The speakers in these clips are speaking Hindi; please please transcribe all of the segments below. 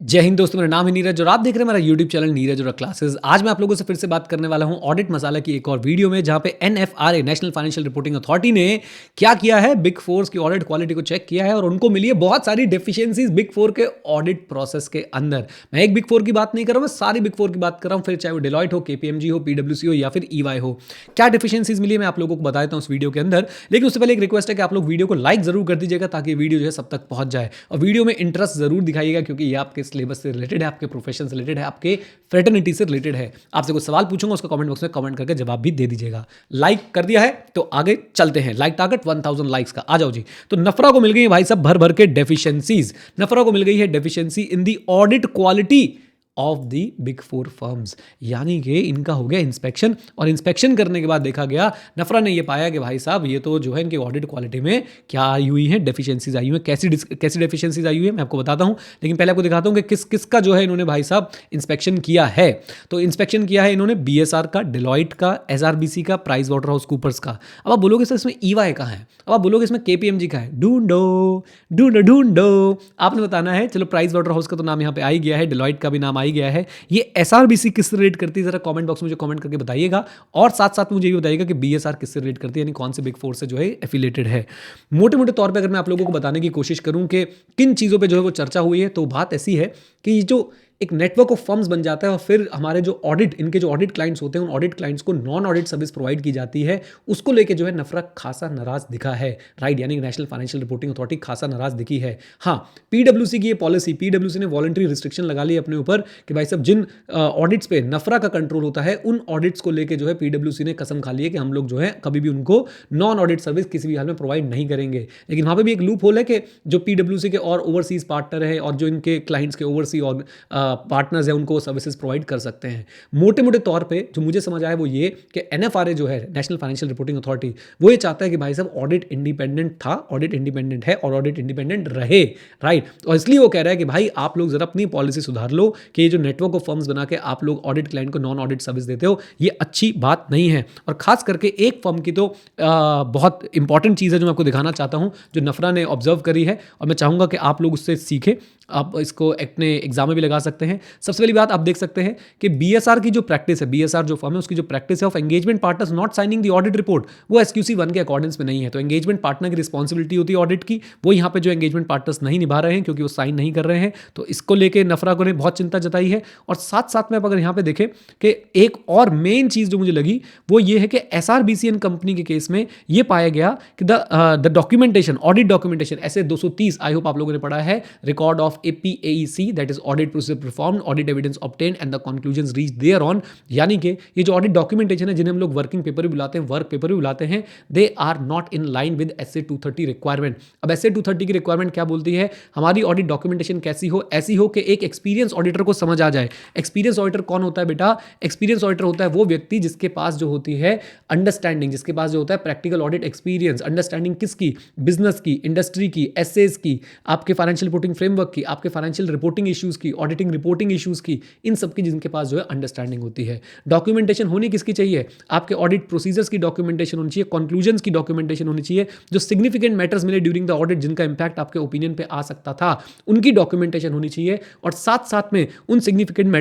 जय हिंद दोस्तों, मेरा नाम है नीरज और आप देख रहे हैं मेरा यूट्यूब चैनल नीरज और क्लासेस। आज मैं आप लोगों से फिर से बात करने वाला हूं ऑडिट मसाला की एक और वीडियो में, जहां पे NFRA national financial reporting authority ने क्या किया है, बिग फोर्स की ऑडिट क्वालिटी को चेक किया है और उनको मिली है बहुत सारी डेफिशिएंसीज बिग फोर के ऑडिट प्रोसेस के अंदर। मैं एक बिग फोर की बात नहीं कर रहा हूं, मैं सारी बिग फोर की बात कर रहा हूं, फिर चाहे वो डेलॉयट हो, केपीएमजी हो, पीडब्ल्यूसी हो या फिर ईवाई हो। क्या डेफिशिएंसीज मिली है मैं आप लोगों को बता देता हूं इस वीडियो के अंदर, लेकिन उससे पहले एक रिक्वेस्ट है कि आप लोग वीडियो को लाइक जरूर कर दीजिएगा ताकि वीडियो जो है सब तक पहुंच जाए और वीडियो में इंटरेस्ट जरूर दिखाइएगा, क्योंकि ये आपके सिलेबस से रिलेटेड है, आपके प्रोफेशन से रिलेटेड है, आपके फ्रेटर्निटी से रिलेटेड है। आपसे कुछ सवाल पूछूंगा, उसका कमेंट बॉक्स में कमेंट करके जवाब भी दे दीजिएगा। लाइक कर दिया है तो आगे चलते हैं। लाइक टारगेट 1000 लाइक्स का, आ जाओ जी। तो नफरा को मिल गई है भाई साहब भर भर के डेफिशिएंसीज। नफरा को मिल गई है deficiency in the audit quality of the big four firms, यानी कि इनका हो गया इंस्पेक्शन और इंस्पेक्शन करने के बाद देखा गया, नफरा ने ये पाया कि भाई साहब ये तो जो है इनकी ऑडिट क्वालिटी में क्या आई हुई है, डेफिशिएंसीज आई हुई है। कैसी डेफिशिएंसीज आई हुई है मैं आपको बताता हूं, लेकिन पहले आपको दिखाता हूं कि किस किस का जो है इन्होंने भाई साहब इंस्पेक्शन किया है। तो इंस्पेक्शन किया है इन्होंने बीएसआर का, डेलॉइट का, एसआरबीसी का, प्राइस वाटर हाउस कूपर्स का। अब आप बोलोगे सर इसमें ईवाई का है, अब आप बोलोगे इसमें केपीएमजी का है। ढूंढो ढूंढो ढूंढो, आपने बताना है। चलो प्राइस वाटर हाउस का तो नाम यहाँ पे आ ही गया है, डेलॉइट का भी नाम आ ही गया है। ये एसआरबीसी किससे रिलेट करती है, जरा कमेंट बॉक्स में मुझे कमेंट करके बताइएगा। और साथ साथ मुझे ये बताइएगा कि बीएसआर किससे रिलेट करती है, यानी कौन से बिग फोर से जो है एफिलेटेड है। मोटे मोटे तौर पे अगर मैं आप लोगों को बताने की कोशिश करूं कि किन चीज़ों पे जो है वो चर्चा हुई है, तो बात ऐसी है कि ये जो एक नेटवर्क ऑफ फर्म्स बन जाता है और फिर हमारे जो ऑडिट, इनके जो ऑडिट क्लाइंट्स होते हैं, उन ऑडिट क्लाइंट्स को नॉन ऑडिट सर्विस प्रोवाइड की जाती है, उसको लेके जो है नफरा खासा नाराज दिखा है, राइट। यानी नेशनल फाइनेंशियल रिपोर्टिंग अथॉरिटी खासा नाराज दिखी है। हाँ, पीडब्ल्यूसी की ये पॉलिसी, पीडब्ल्यूसी ने वॉलंटरी रिस्ट्रिक्शन लगा ली अपने ऊपर कि भाई साहब जिन ऑडिट्स पे नफरा का कंट्रोल होता है, उन ऑडिट्स को लेके जो है पीडब्ल्यूसी ने कसम खा ली है कि हम लोग जो है कभी भी उनको नॉन ऑडिट सर्विस किसी भी हाल में प्रोवाइड नहीं करेंगे। लेकिन वहाँ पे भी एक लूप होल है कि जो पीडब्ल्यूसी के और ओवरसीज पार्टनर है और जो इनके क्लाइंट्स के ओवरसी और पार्टनर्स है, उनको सर्विसेज प्रोवाइड कर सकते हैं। मोटे मोटे तौर पे जो मुझे समझ आया वो ये कि एनएफआरए जो है, नेशनल फाइनेंशियल रिपोर्टिंग अथॉरिटी, वो ये चाहता है कि भाई साहब ऑडिट इंडिपेंडेंट था, ऑडिट इंडिपेंडेंट है और ऑडिट इंडिपेंडेंट रहे, राइट। और इसलिए वो कह रहा है कि भाई आप लोग जरा अपनी पॉलिसी सुधार लो कि ये जो नेटवर्क ऑफ फर्म्स बना के आप लोग ऑडिट क्लाइंट को नॉन ऑडिट सर्विस देते हो, ये अच्छी बात नहीं है। और खास करके एक फर्म की तो बहुत इंपॉर्टेंट चीज़ है जो मैं आपको दिखाना चाहता हूँ, जो नफरा ने ऑब्जर्व करी है और मैं चाहूँगा कि आप लोग उससे सीखें। आप इसको अपने एग्जाम में भी लगा सकते हैं। सबसे पहली बात आप देख सकते हैं कि बीएसआर की जो प्रैक्टिस है, बीएसआर जो फर्म है उसकी जो प्रैक्टिस है of engagement partners not signing the audit report, वो एसक्यूसी 1 के अकॉर्डेंस में नहीं है। तो एंगेजमेंट पार्टनर की रिस्पॉन्सिबिलिटी होती है ऑडिट की, वो यहाँ पे जो एंगेजमेंट पार्टनर्स नहीं निभा रहे हैं क्योंकि वो साइन नहीं कर रहे हैं। तो इसको लेके नफरा को ने बहुत चिंता जताई है। और साथ साथ में आप अगर यहाँ पे देखें कि एक और मेन चीज़ जो मुझे लगी वो ये है कि एसआरबीसीएन कंपनी के केस में ये पाया गया कि द डॉक्यूमेंटेशन, ऑडिट डॉक्यूमेंटेशन, ऐसे 230, आई होप आप लोगों ने पढ़ा है, record of APAEC, that is audit procedure performed, audit evidence obtained and the conclusions reached thereon, यानी कि ये जो ऑडिट डॉक्यूमेंटेशन है, जिन्हें हम लोग वर्किंग पेपर भी बुलाते हैं, वर्क पेपर भी बुलाते हैं, they are not in line with SA 230 requirement. अब SA 230 की रिक्वायरमेंट क्या बोलती है, हमारी ऑडिट डॉक्यूमेंटेशन कैसी हो, ऐसी हो कि एक एक्सपीरियंस ऑडिटर को समझ आ जाए। एक्सपीरियंस ऑडिटर कौन होता है बेटा? एक्सपीरियंस ऑडिटर होता है वो व्यक्ति जिसके पास जो होती है अंडरस्टैंडिंग, जिसके पास जो होता है प्रैक्टिकल ऑडिट एक्सपीरियंस, अंडरस्टैंडिंग किसकी? बिजनेस की, इंडस्ट्री की, एसेज की, आपके फाइनेंशियल रिपोर्टिंग फ्रेमवर्क की, आपके फाइनेंशियल रिपोर्टिंग इश्यूज की, ऑडिटिंग रिपोर्टिंग इश्यूज की, इन सब की जिनके पास जो है अंडरस्टैंडिंग होती है। डॉक्यूमेंटेशन होनी किसकी चाहिए? आपके ऑडिट प्रोसीजर्स की डॉक्यूमेंटेशन होनी चाहिए, कंक्लूजन्स की डॉक्यूमेंटेशन होनी चाहिए, जो सिग्निफिकेंट मैटर्स मिले ड्यूरिंग द ऑडिट, जिनका इंपैक्ट आपके ओपिनियन पे आ सकता था, उनकी डॉक्यूमेंटेशन होनी चाहिए। और साथ साथ में उन सिग्निफिकेंट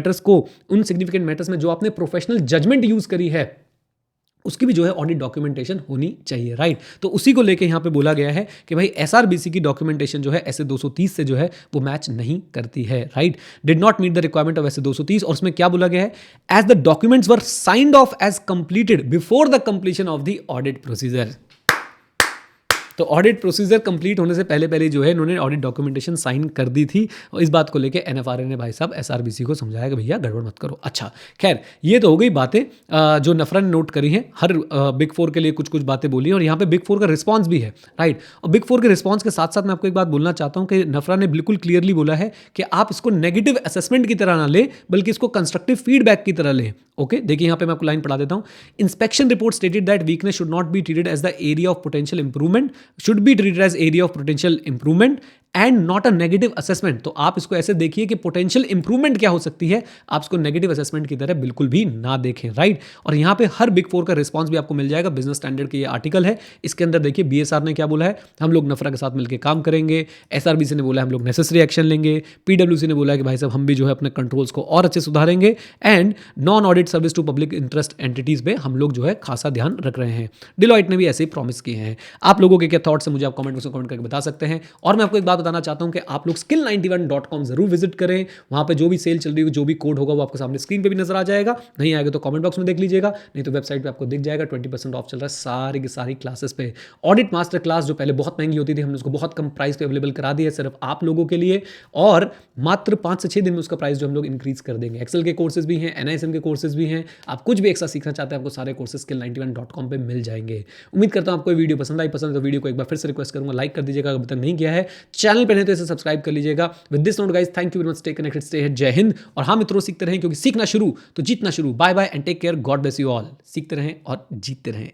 मैटर्स में जो आपने प्रोफेशनल जजमेंट यूज करी है, उसकी भी जो है ऑडिट डॉक्यूमेंटेशन होनी चाहिए, राइट। तो उसी को लेके यहाँ पे बोला गया है कि भाई एसआरबीसी की डॉक्यूमेंटेशन जो है ऐसे 230 से जो है वो मैच नहीं करती है, right. Did not meet the requirement of SA 230। और उसमें क्या बोला गया है, as the documents were signed off as completed before the completion of the audit procedure. तो ऑडिट प्रोसीजर कंप्लीट होने से पहले पहले जो है इन्होंने ऑडिट डॉक्यूमेंटेशन साइन कर दी थी। और इस बात को लेके एनएफआरए ने भाई साहब एसआरबीसी को समझाया कि भैया गड़बड़ मत करो। अच्छा, खैर ये तो हो गई बातें जो नफरा ने नोट करी हैं। हर बिग फोर के लिए कुछ कुछ बातें बोली और यहाँ पे बिग फोर का रिस्पॉन्स भी है, राइट। और बिग फोर के रिस्पॉन्स के साथ साथ मैं आपको एक बात बोलना चाहता हूँ कि नफरा ने बिल्कुल क्लियरली बोला है कि आप इसको नेगेटिव असेसमेंट की तरह ना ले, बल्कि इसको कंस्ट्रक्टिव फीडबैक की तरह लें। ओके, देखिए यहाँ पे मैं आपको लाइन पढ़ा देता हूँ। Inspection report stated that weakness should not be treated as the area of potential improvement, should be treated as area of potential improvement and not a negative assessment. तो आप इसको ऐसे देखिए कि पोटेंशियल इंप्रूवमेंट क्या हो सकती है, आप इसको नेगेटिव असेसमेंट की तरह बिल्कुल भी ना देखें, राइट। और यहाँ पे हर बिग फोर का रिस्पॉन्स भी आपको मिल जाएगा। बिजनेस स्टैंडर्ड की ये आर्टिकल है, इसके अंदर देखिए बीएसआर ने क्या बोला है, हम लोग नफरा के साथ मिलकर काम करेंगे। एसआरबीसी ने बोला हम लोग नेसेसरी एक्शन लेंगे। पीडब्ल्यूसी ने बोला कि भाई साहब हम भी जो है अपने कंट्रोल्स को और अच्छे सुधारेंगे। And non audit service to public interest entities पे हम लोग जो है खासा ध्यान रख रहे हैं। डिलॉइट ने भी ऐसे ही प्रॉमिस किए हैं। आप लोगों के क्या थॉट्स हैं मुझे आप कमेंट बॉक्स में कमेंट करके बता सकते हैं। और मैं आपको एक बात बताना चाहता हूं कि आप लोग skill91.com जरूर विजिट करें। वहां पे जो भी सेल चल रही है, जो भी कोड होगा वो आपको सामने स्क्रीन पे भी नजर आ जाएगा। नहीं आएगा तो कमेंट बॉक्स में देख लीजिएगा, नहीं तो वेबसाइट पे आपको दिख जाएगा। 20% ऑफ चल रहा है सारी की सारी क्लासेस पे। ऑडिट मास्टर क्लास जो पहले बहुत महंगी होती थी, हमने उसको बहुत कम प्राइस पे अवेलेबल करा दी है सिर्फ आप लोगों के लिए। और मात्र 5 से 6 दिन में उसका प्राइस जो हम लोग इंक्रीज कर देंगे। एक्सेल के कोर्सेज भी हैं, एनआईएसएम के कोर्सेज भी हैं। आप कुछ भी एक्स्ट्रा सीखना चाहते हैं आपको सारे कोर्सेज skill91.com पे मिल जाएंगे। उम्मीद करता हूं आपको ये वीडियो पसंद आई। पसंद है तो वीडियो को एक बार फिर से रिक्वेस्ट करूंगा लाइक कर दीजिएगा अगर अभी तक नहीं किया है। चैनल पर नहीं तो इसे सब्सक्राइब कर लीजिएगा। With this note guys, thank you very much, stay connected, stay hit, जय हिंद। और हाँ मित्रों, सीखते रहें क्योंकि सीखना शुरू तो जीतना शुरू। Bye bye and take care, God bless you all. सीखते रहें और जीतते रहें।